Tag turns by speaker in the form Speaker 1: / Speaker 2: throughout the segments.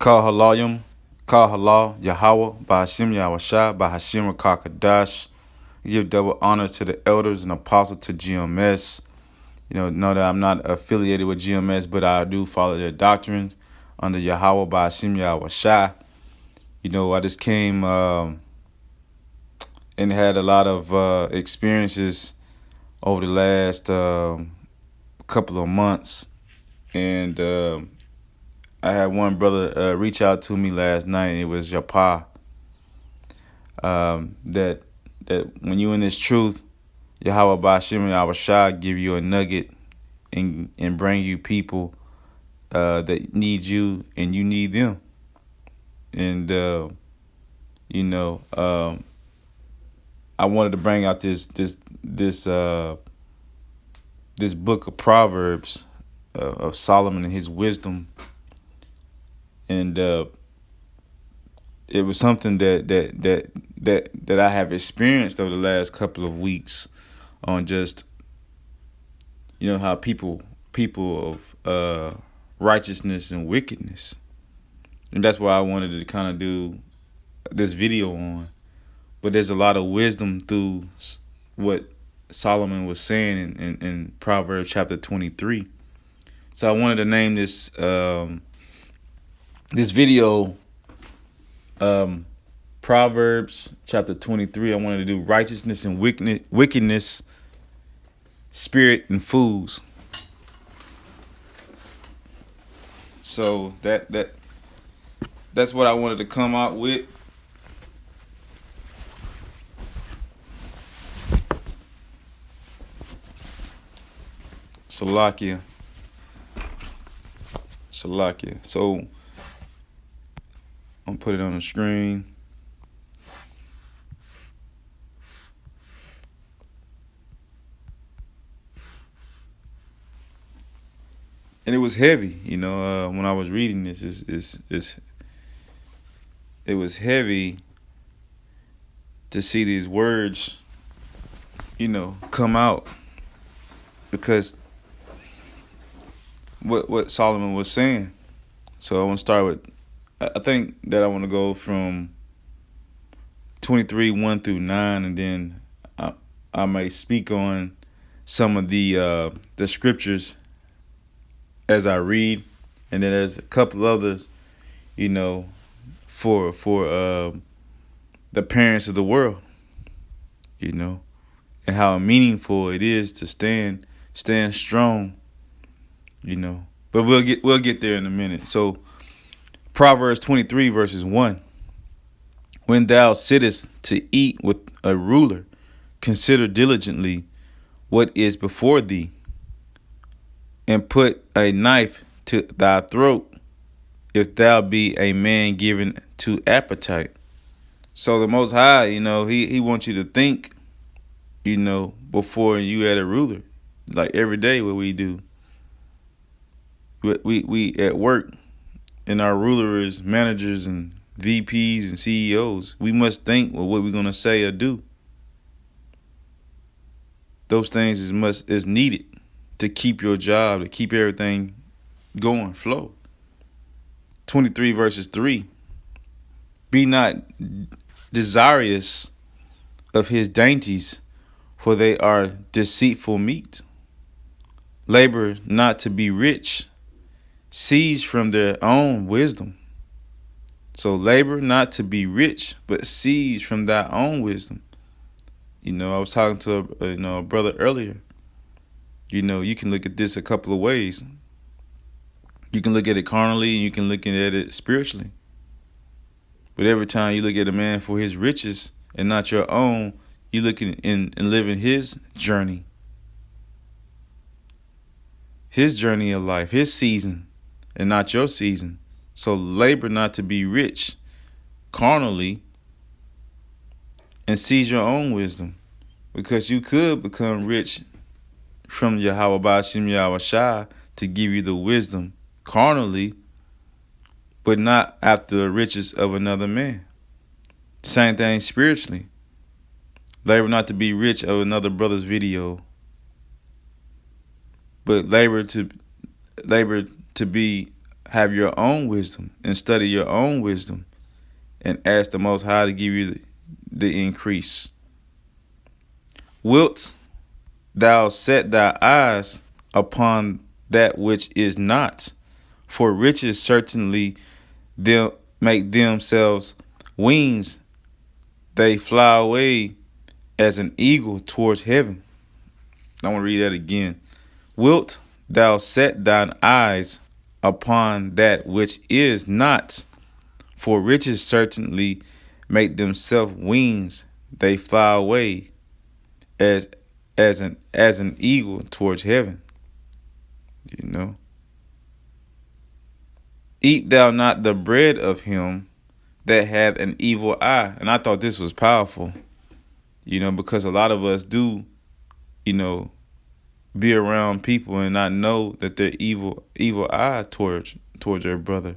Speaker 1: Kal Halayim, Kal Halal, Yahweh, Bahashim Yahweh Bahashim Rakakadash. Give double honor to the elders and apostle to GMS. Know that I'm not affiliated with GMS, but I do follow their doctrines under Yahweh Bahashim Yahweh. I just came and had a lot of experiences over the last couple of months. And I had one brother reach out to me last night, and it was Japa. That when you in this truth, Yahweh Bashim Yahweh give you a nugget and bring you people that need you and you need them. And I wanted to bring out this book of Proverbs of Solomon and his wisdom, and it was something that I have experienced over the last couple of weeks on just how people of righteousness and wickedness, and that's why I wanted to kind of do this video on. But there's a lot of wisdom through what Solomon was saying in Proverbs chapter 23. So I wanted to name this video Proverbs chapter 23. I wanted to do righteousness and wickedness, spirit and fools. So that's what I wanted to come out with. Salakia. So I'm gonna put it on the screen. And it was heavy, when I was reading this. It was heavy to see these words, come out, because what Solomon was saying. So I want to start with, I think that I want to go from 23, 1 through 9, and then I may speak on some of the scriptures as I read, and then there's a couple others, for the parents of the world, and how meaningful it is to stand strong, But we'll get there in a minute. So Proverbs 23 verses 1. When thou sittest to eat with a ruler, consider diligently what is before thee, and put a knife to thy throat, if thou be a man given to appetite. So the Most High, he wants you to think, before you at a ruler, like every day what we do. We at work, and our ruler is managers and VPs and CEOs. We must think what we're gonna say or do. Those things is needed to keep your job, to keep everything going, flow. 23 verses 3. Be not desirous of his dainties, for they are deceitful meat. Labor not to be rich, seize from their own wisdom. So labor not to be rich, but seize from thy own wisdom. I was talking to a brother earlier. You can look at this a couple of ways. You can look at it carnally, and you can look at it spiritually. But every time you look at a man for his riches and not your own, you looking and living his journey of life, his season, and not your season. So labor not to be rich carnally, and seize your own wisdom, because you could become rich from Yahweh Bashim Yahweh to give you the wisdom carnally, but not after the riches of another man. Same thing spiritually. Labor not to be rich of another brother's video, but labor to have your own wisdom and study your own wisdom and ask the Most High to give you the increase. Wilt thou set thy eyes upon that which is not? For riches certainly them make themselves wings, they fly away as an eagle towards heaven. I want to read that again. Wilt thou set thine eyes upon that which is not? For riches certainly make themselves wings, they fly away as an eagle towards heaven. You know. Eat thou not the bread of him that hath an evil eye. And I thought this was powerful, because a lot of us do, be around people and not know that they're evil eye towards their brother.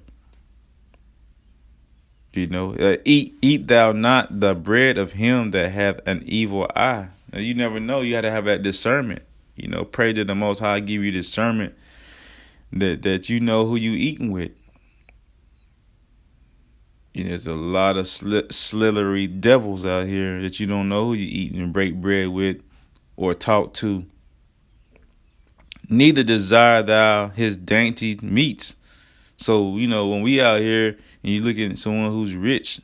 Speaker 1: Eat thou not the bread of him that hath an evil eye. Now, you never know. You got to have that discernment. Pray that the Most High give you discernment that you know who you eating with. There's a lot of slithery devils out here that you don't know who you eating and break bread with or talk to. Neither desire thou his dainty meats. So, when we out here and you looking at someone who's rich,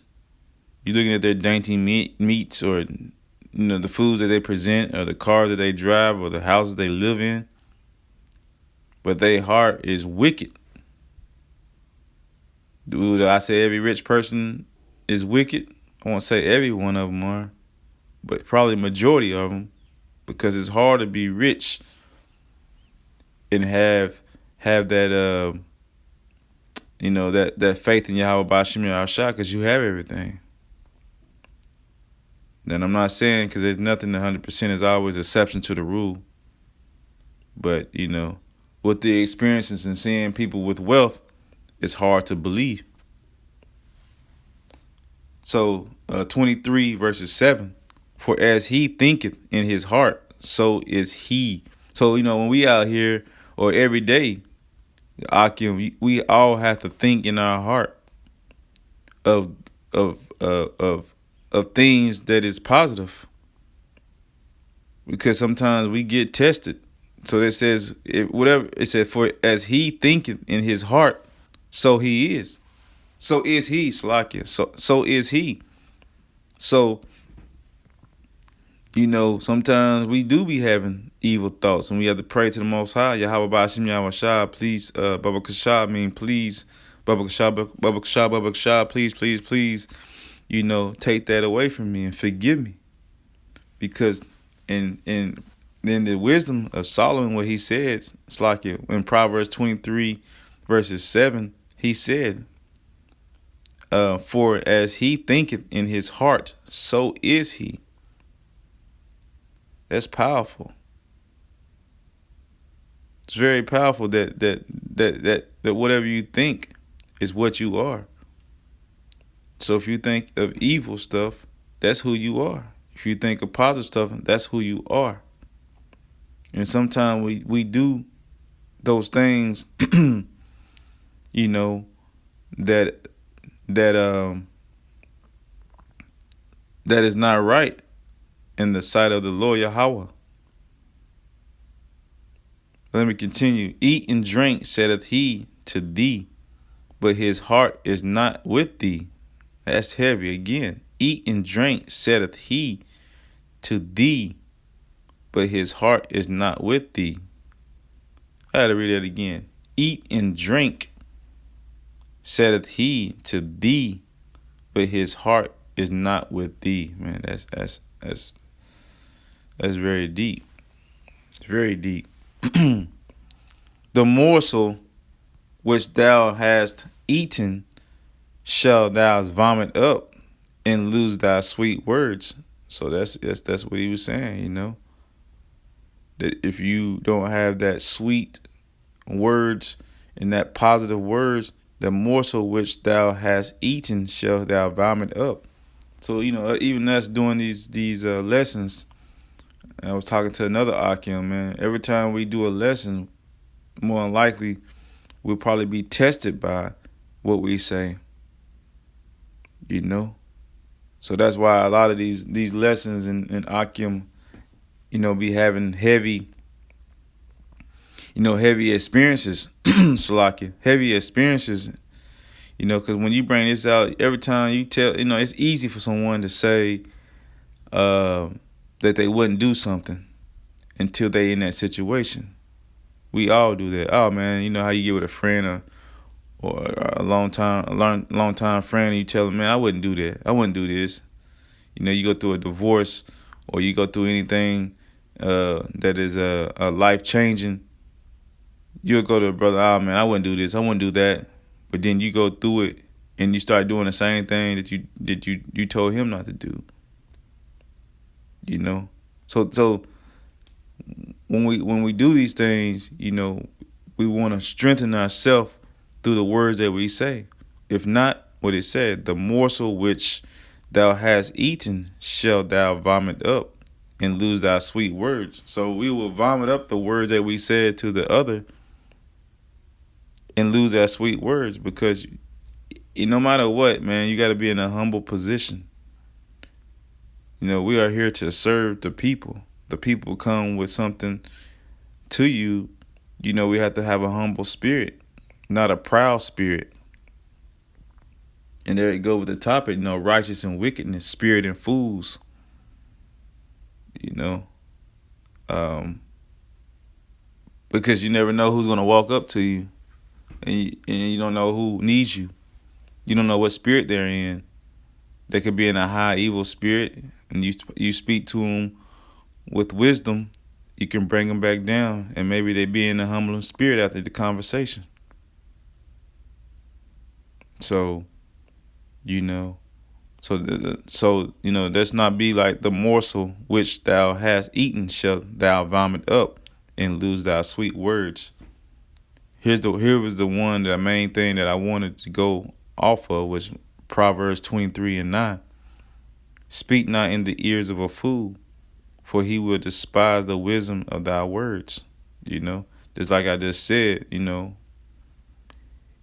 Speaker 1: you're looking at their dainty meats or, the foods that they present or the cars that they drive or the houses they live in. But their heart is wicked. Do I say every rich person is wicked? I won't say every one of them are, but probably majority of them, because it's hard to be rich and have that that faith in Yahweh Bashim Yahshua, because you have everything. Then I'm not saying, because there's nothing 100% is always exception to the rule, but with the experiences and seeing people with wealth, it's hard to believe. So 23 verses 7, for as he thinketh in his heart, so is he. So when we out here or every day, Akim, we all have to think in our heart of things that is positive, because sometimes we get tested. So it says for as he thinketh in his heart, so he is. So is he, Slakia. So is he. So, sometimes we do be having evil thoughts, and we have to pray to the Most High. Yahweh Bashim Yahweh, please, Baba Kashah, please, Baba Kashah, please, take that away from me and forgive me. Because in the wisdom of Solomon, what he said, Slakia, in Proverbs 23, verses 7, he said, for as he thinketh in his heart, so is he. That's powerful. It's very powerful that whatever you think is what you are. So if you think of evil stuff, that's who you are. If you think of positive stuff, that's who you are. And sometimes we do those things, that is not right in the sight of the Lord Yahweh. Let me continue. Eat and drink, saith he to thee, but his heart is not with thee. That's heavy again. Eat and drink, saith he to thee, but his heart is not with thee. I had to read that again. Eat and drink, saith he to thee, but his heart is not with thee. Man, that's very deep. It's very deep. The morsel which thou hast eaten shall thou vomit up and lose thy sweet words. So that's what he was saying, that if you don't have that sweet words and that positive words, the morsel which thou hast eaten shall thou vomit up. So even us doing these lessons, I was talking to another Akim, man. Every time we do a lesson, more than likely we'll probably be tested by what we say, you know. So that's why a lot of these lessons in Akim, be having heavy, heavy experiences, Salakia, heavy experiences, because when you bring this out, every time you tell, it's easy for someone to say uh, that they wouldn't do something until they in that situation. We all do that. Oh man, you know how you get with a friend or a long time friend, and you tell them, man, I wouldn't do that. I wouldn't do this. You go through a divorce or you go through anything that is a life changing. You'll go to a brother, oh man, I wouldn't do this. I wouldn't do that. But then you go through it and you start doing the same thing that you told him not to do. So when we do these things, we want to strengthen ourselves through the words that we say. If not, what it said, the morsel which thou hast eaten shalt thou vomit up and lose thy sweet words. So we will vomit up the words that we said to the other and lose our sweet words, because no matter what, man, you got to be in a humble position. We are here to serve the people. The people come with something to you. We have to have a humble spirit, not a proud spirit. And there you go with the topic, righteous and wickedness, spirit and fools. Because you never know who's going to walk up to you, and you don't know who needs you. You don't know what spirit they're in. They could be in a high evil spirit, and you speak to them with wisdom. You can bring them back down, and maybe they be in a humble spirit after the conversation. So, let's not be like the morsel which thou hast eaten shalt thou vomit up and lose thy sweet words. Here was the one, the main thing that I wanted to go off of was Proverbs 23:9. Speak not in the ears of a fool, for he will despise the wisdom of thy words. Just like I just said,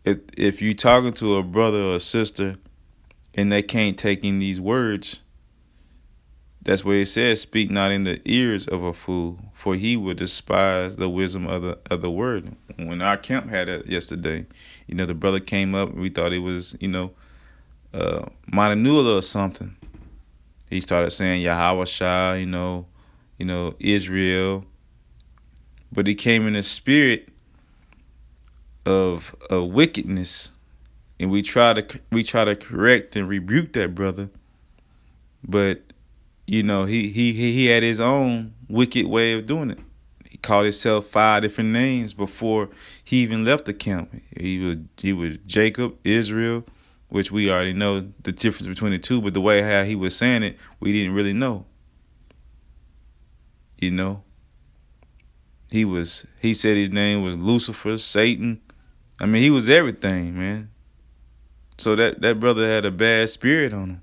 Speaker 1: if you talking to a brother or a sister and they can't take in these words, that's where it says, speak not in the ears of a fool, for he will despise the wisdom of the word. When our camp had that yesterday, the brother came up, we thought it was, Mananula or something. He started saying Yahweh Shah, Israel. But he came in the spirit of wickedness, and we try to correct and rebuke that brother. But he had his own wicked way of doing it. He called himself 5 different names before he even left the camp. He was Jacob, Israel, which we already know the difference between the two, but the way how he was saying it, we didn't really know. He said his name was Lucifer, Satan. I mean, he was everything, man. So that brother had a bad spirit on him.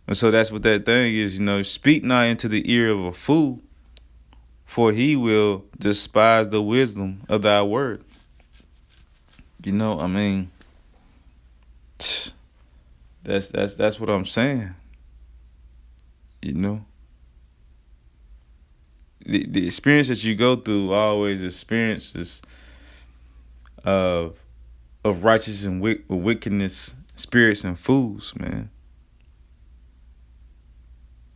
Speaker 1: And so that's what that thing is, speak not into the ear of a fool, for he will despise the wisdom of thy word. I mean, that's what I'm saying. The experience that you go through always experiences of righteousness and wickedness, spirits and fools, man.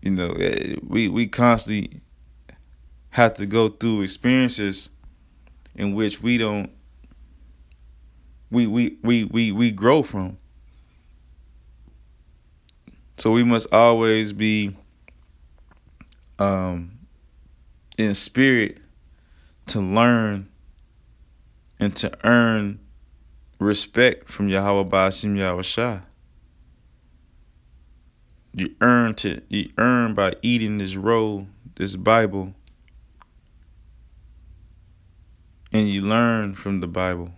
Speaker 1: We constantly have to go through experiences in which we grow from. So we must always be in spirit to learn and to earn respect from Yahweh Ba'ashim Yahweh Shah. You earn by eating this roll, this Bible, and you learn from the Bible.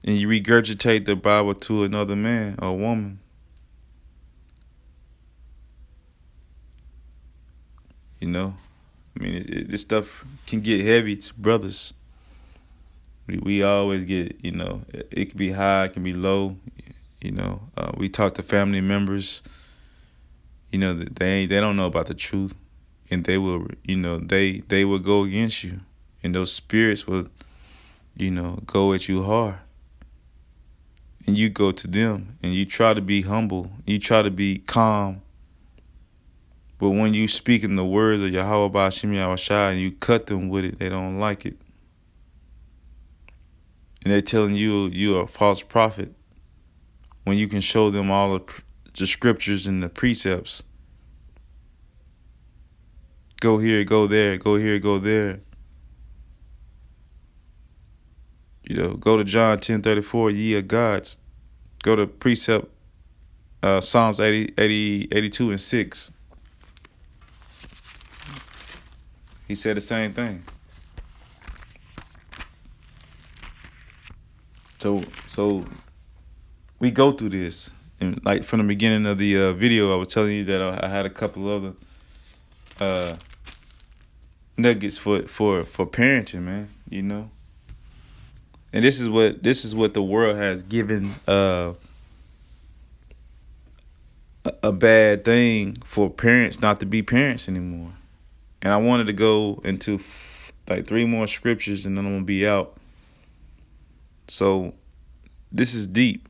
Speaker 1: And you regurgitate the Bible to another man or woman. I mean, this stuff can get heavy to brothers. We always get, it can be high, it can be low. We talk to family members. That they don't know about the truth, and they will, they will go against you, and those spirits will, go at you hard. And you go to them, and you try to be humble, you try to be calm. But when you speak in the words of Yahweh Ba'Shem Yahushua and you cut them with it, they don't like it. And they're telling you you're a false prophet when you can show them all the scriptures and the precepts. Go here, go there, go here, go there. Go to John 10:34, ye are gods. Go to precept Psalms 82 and 6. He said the same thing. So we go through this. And like from the beginning of the video, I was telling you that I had a couple other nuggets for parenting, man. And this is what the world has given a bad thing for parents not to be parents anymore. And I wanted to go into like 3 more scriptures, and then I'm gonna be out. So this is deep,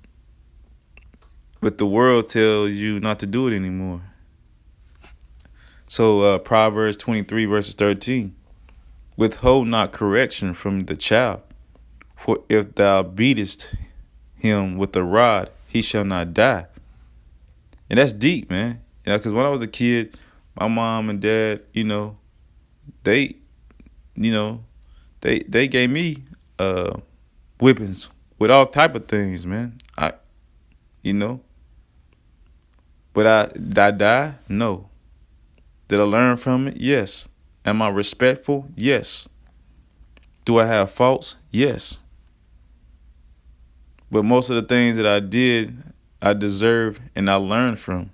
Speaker 1: but the world tells you not to do it anymore. So Proverbs 23 verses 13, withhold not correction from the child, for if thou beatest him with a rod, he shall not die. And that's deep, man. Because when I was a kid, my mom and dad, they, they gave me whippings with all type of things, man. But did I die? No. Did I learn from it? Yes. Am I respectful? Yes. Do I have faults? Yes. But most of the things that I did, I deserve and I learned from.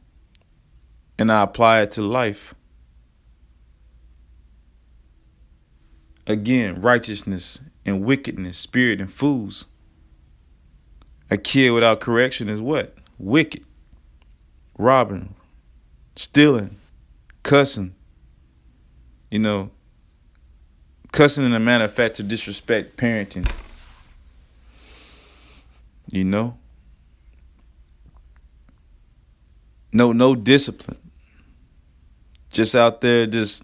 Speaker 1: And I apply it to life. Again, righteousness and wickedness, spirit and fools. A kid without correction is what? Wicked. Robbing. Stealing. Cussing. Cussing in a matter of fact to disrespect parenting. No discipline. Just out there, just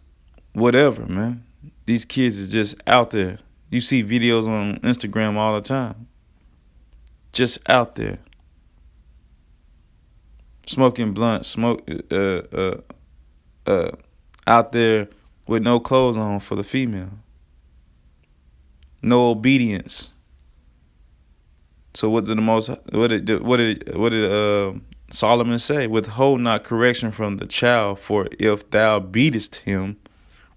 Speaker 1: whatever, man. These kids is just out there. You see videos on Instagram all the time. Just out there. Smoking blunt, out there with no clothes on for the female. No obedience. So what did Solomon say? Withhold not correction from the child, for if thou beatest him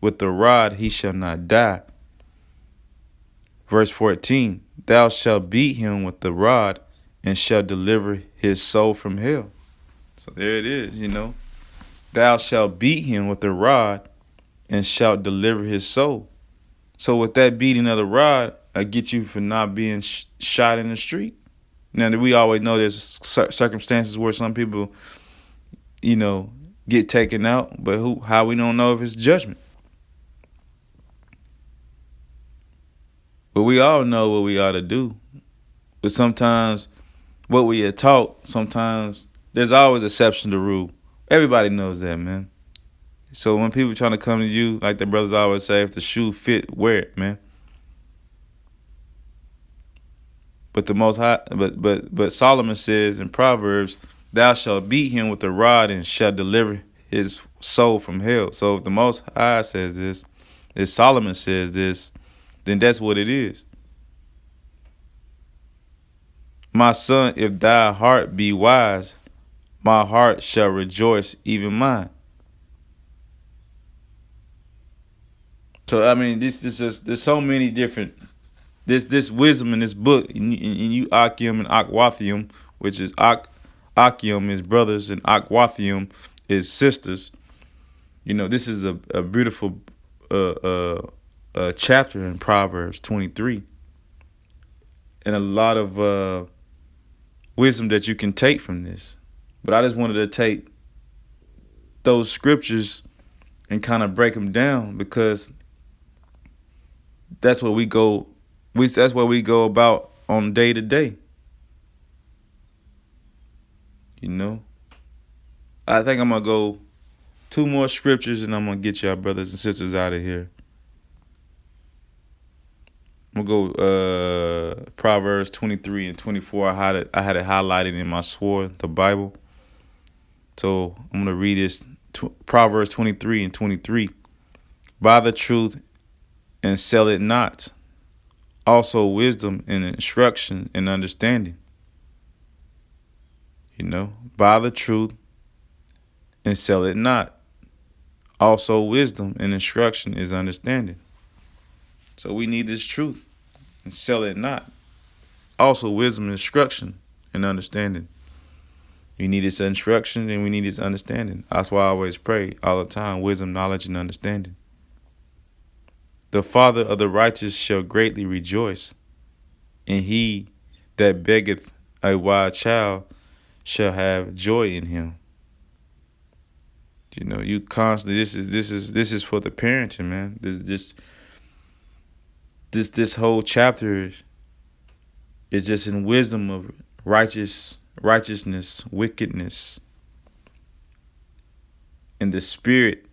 Speaker 1: with the rod, he shall not die. Verse 14, thou shalt beat him with the rod and shalt deliver his soul from hell. So there it is, Thou shalt beat him with the rod and shalt deliver his soul. So with that beating of the rod, I get you for not being shot in the street. Now, we always know there's circumstances where some people, get taken out, but how we don't know if it's judgment. But we all know what we ought to do. But sometimes what we are taught, sometimes there's always exception to rule. Everybody knows that, man. So when people trying to come to you, like the brothers always say, if the shoe fit, wear it, man. But the Most High, but Solomon says in Proverbs, thou shalt beat him with a rod and shalt deliver his soul from hell. So if the Most High says this, if Solomon says this, then that's what it is. My son, if thy heart be wise, my heart shall rejoice, even mine. So I mean, there's so many different. This wisdom in this book, and you Akim and Akwathium, which is Akim is brothers and Akwathium is sisters. This is a beautiful chapter in Proverbs 23. and a lot of wisdom that you can take from this. But I just wanted to take those scriptures and kind of break them down because that's what we go. That's what we go about on day to day. You know, I think I'm gonna go two more scriptures and I'm gonna get y'all brothers and sisters out of here. I'm gonna go Proverbs 23 and 24. I had it highlighted in my sword, the Bible. So I'm gonna read this. Proverbs 23 and 23. Buy the truth and sell it not. Also wisdom and instruction and understanding. You know, buy the truth and sell it not. Also wisdom and instruction is understanding. So we need this truth and sell it not. Also wisdom and instruction and understanding. We need this instruction and we need this understanding. That's why I always pray all the time, wisdom, knowledge, and understanding. The father of the righteous shall greatly rejoice, and he that beggeth a wild child shall have joy in him. You know, you constantly this is for the parenting, man. This whole chapter is just in wisdom of righteousness, wickedness, and the spirit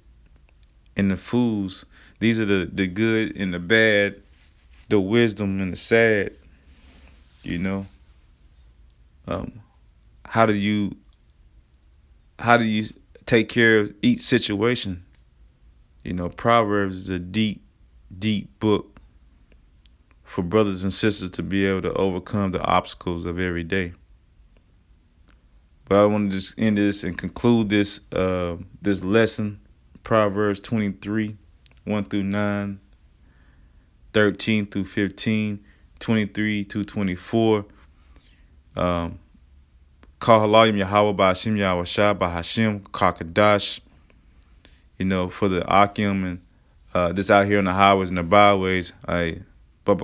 Speaker 1: and the fools. These are the good and the bad, the wisdom and the sad. You know, how do you take care of each situation? You know, Proverbs is a deep, deep book for brothers and sisters to be able to overcome the obstacles of every day. But I want to just end this and conclude this this lesson, Proverbs 23, 1 through 9, 13 through 15, 23 to 24. Kahalayim Yahweh Ba'ashim Yahweh Shah Ba'Hashim Kakadash. You know, for the Akim and this out here on the highways and the byways,